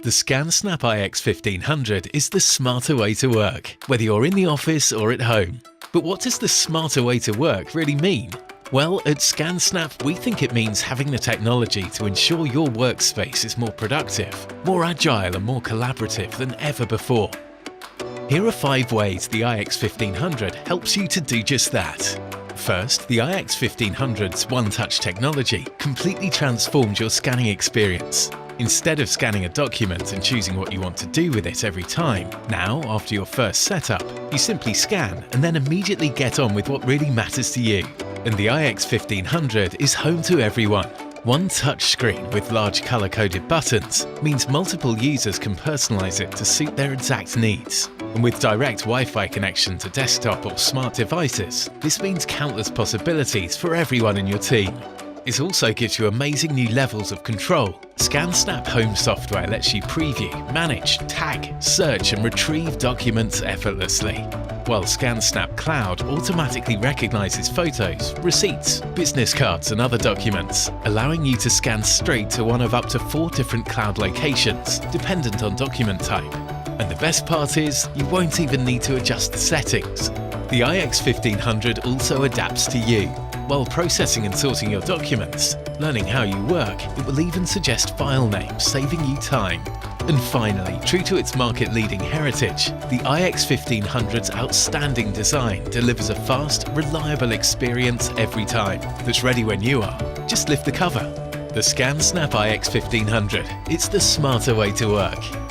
The ScanSnap iX1500 is the smarter way to work, whether you're in the office or at home. But what does the smarter way to work really mean? Well, at ScanSnap, we think it means having the technology to ensure your workspace is more productive, more agile and more collaborative than ever before. Here are 5 ways the iX1500 helps you to do just that. First, the iX1500's one-touch technology completely transformed your scanning experience. Instead of scanning a document and choosing what you want to do with it every time, now, after your first setup, you simply scan and then immediately get on with what really matters to you. And the iX1500 is home to everyone. One touchscreen with large color-coded buttons means multiple users can personalize it to suit their exact needs. And with direct Wi-Fi connection to desktop or smart devices, this means countless possibilities for everyone in your team. It also gives you amazing new levels of control. ScanSnap Home software lets you preview, manage, tag, search and retrieve documents effortlessly, while ScanSnap Cloud automatically recognizes photos, receipts, business cards and other documents, allowing you to scan straight to one of up to 4 different cloud locations, dependent on document type. And the best part is, you won't even need to adjust the settings. The iX1500 also adapts to you. While processing and sorting your documents, learning how you work, it will even suggest file names, saving you time. And finally, true to its market-leading heritage, the iX1500's outstanding design delivers a fast, reliable experience every time that's ready when you are. Just lift the cover. The ScanSnap iX1500. It's the smarter way to work.